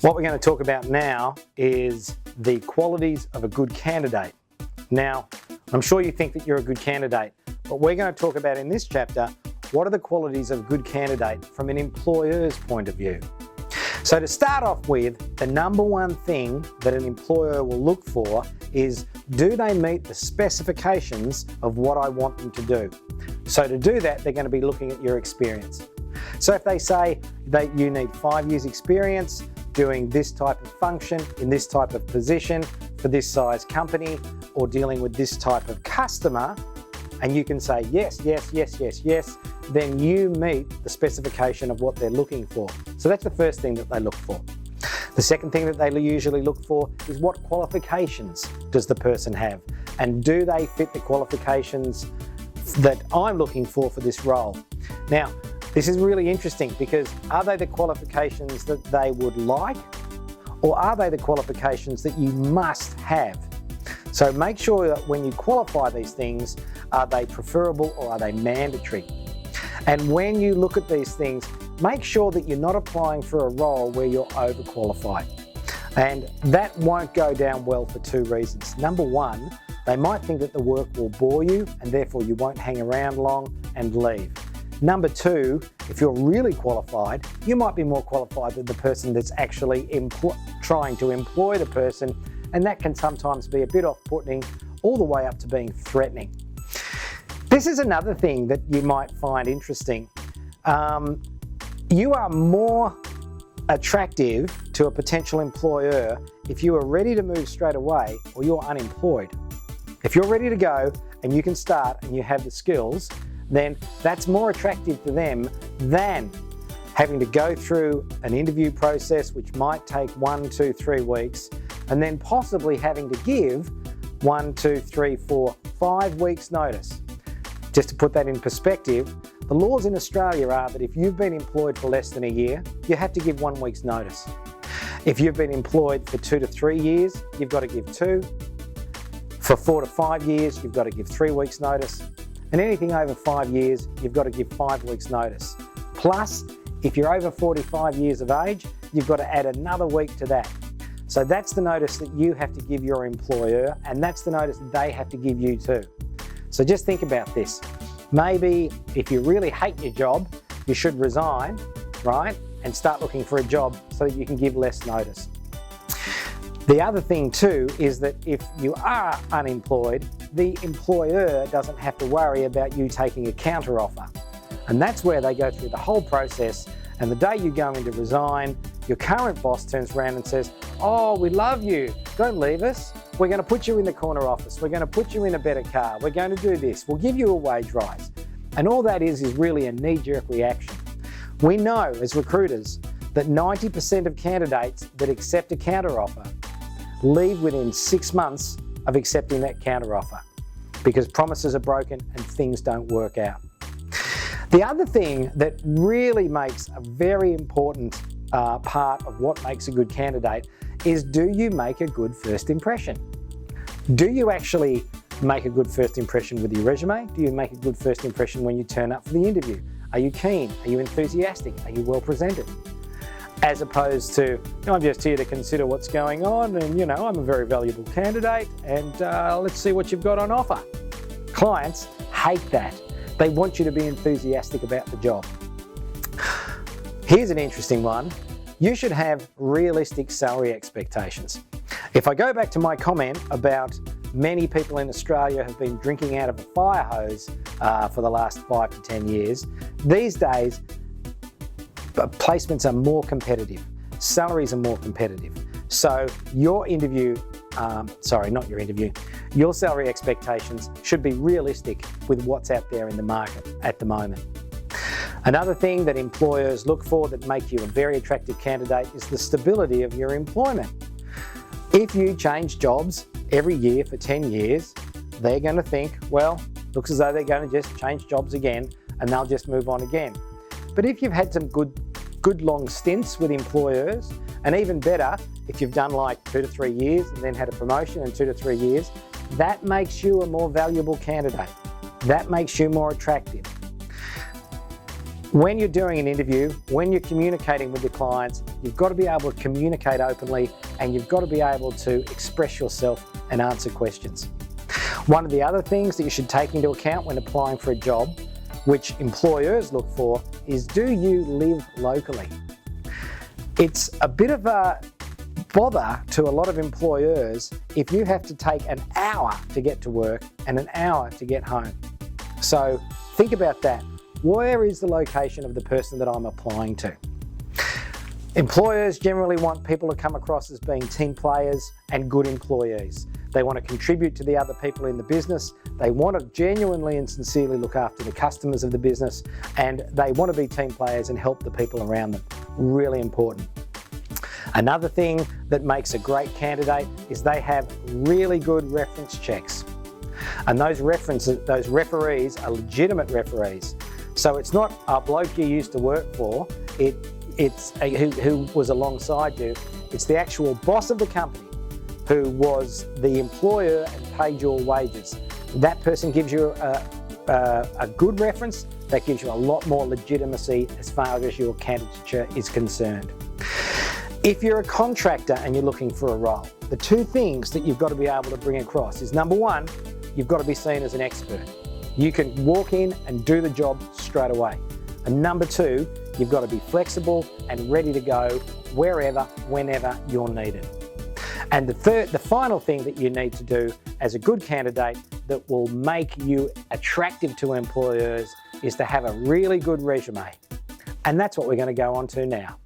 What we're going to talk about now is the qualities of a good candidate. Now, I'm sure you think that you're a good candidate, but we're going to talk about in this chapter, what are the qualities of a good candidate from an employer's point of view. So to start off with, the number one thing that an employer will look for is, do they meet the specifications of what I want them to do? So to do that, they're going to be looking at your experience. So if they say that you need 5 years experience doing this type of function in this type of position for this size company or dealing with this type of customer, and you can say yes, yes, yes, yes, yes, then you meet the specification of what they're looking for. So that's the first thing that they look for. The second thing that they usually look for is, what qualifications does the person have? And do they fit the qualifications that I'm looking for this role? Now, this is really interesting because are they the qualifications that they would like, or are they the qualifications that you must have? So make sure that when you qualify these things, are they preferable or are they mandatory? And when you look at these things, make sure that you're not applying for a role where you're overqualified. And that won't go down well for two reasons. Number one, they might think that the work will bore you and therefore you won't hang around long and leave. Number two, if you're really qualified, you might be more qualified than the person that's actually trying to employ the person, and that can sometimes be a bit off-putting, all the way up to being threatening. This is another thing that you might find interesting. You are more attractive to a potential employer if you are ready to move straight away or you're unemployed. If you're ready to go and you can start and you have the skills, then that's more attractive to them than having to go through an interview process which might take 1, 2, 3 weeks, and then possibly having to give 1, 2, 3, 4, 5 weeks notice. Just to put that in perspective, the laws in Australia are that if you've been employed for less than a year, you have to give 1 week's notice. If you've been employed for 2 to 3 years, you've got to give 2. For 4 to 5 years, you've got to give 3 weeks notice. And anything over 5 years, you've got to give 5 weeks notice. Plus, if you're over 45 years of age, you've got to add another week to that. So that's the notice that you have to give your employer, and that's the notice they have to give you too. So just think about this. Maybe if you really hate your job, you should resign, right? And start looking for a job so that you can give less notice. The other thing too is that if you are unemployed, the employer doesn't have to worry about you taking a counteroffer. And that's where they go through the whole process, and the day you go in to resign, your current boss turns around and says, "Oh, we love you, don't leave us. We're going to put you in the corner office. We're going to put you in a better car. We're going to do this. We'll give you a wage rise." And all that is really a knee-jerk reaction. We know as recruiters that 90% of candidates that accept a counteroffer leave within 6 months of accepting that counteroffer because promises are broken and things don't work out. The other thing that really makes a very important part of what makes a good candidate is, do you make a good first impression? Do you actually make a good first impression with your resume? Do you make a good first impression when you turn up for the interview? Are you keen? Are you enthusiastic? Are you well presented? As opposed to, I'm just here to consider what's going on, and I'm a very valuable candidate, and let's see what you've got on offer. Clients hate that. They want you to be enthusiastic about the job. Here's an interesting one. You should have realistic salary expectations. If I go back to my comment about many people in Australia have been drinking out of a fire hose for the last 5 to 10 years, these days placements are more competitive, salaries are more competitive. So your salary expectations should be realistic with what's out there in the market at the moment. Another thing that employers look for that make you a very attractive candidate is the stability of your employment. If you change jobs every year for 10 years, they're going to think, well, looks as though they're going to just change jobs again and they'll just move on again. But if you've had some good long stints with employers, and even better, if you've done like 2 to 3 years and then had a promotion in 2 to 3 years, that makes you a more valuable candidate. That makes you more attractive. When you're doing an interview, when you're communicating with your clients, you've got to be able to communicate openly and you've got to be able to express yourself and answer questions. One of the other things that you should take into account when applying for a job, which employers look for, is do you live locally? It's a bit of a bother to a lot of employers if you have to take an hour to get to work and an hour to get home. So think about that. Where is the location of the person that I'm applying to? Employers generally want people to come across as being team players and good employees. They want to contribute to the other people in the business. They want to genuinely and sincerely look after the customers of the business, and they want to be team players and help the people around them. Really important. Another thing that makes a great candidate is they have really good reference checks. And those referees are legitimate referees. So it's not a bloke you used to work for, who was alongside you. It's the actual boss of the company who was the employer and paid your wages. That person gives you a good reference. That gives you a lot more legitimacy as far as your candidature is concerned. If you're a contractor and you're looking for a role, the two things that you've got to be able to bring across is, number one, you've got to be seen as an expert. You can walk in and do the job straight away. And number two, you've got to be flexible and ready to go wherever, whenever you're needed. And the final thing that you need to do as a good candidate that will make you attractive to employers is to have a really good resume. And that's what we're going to go on to now.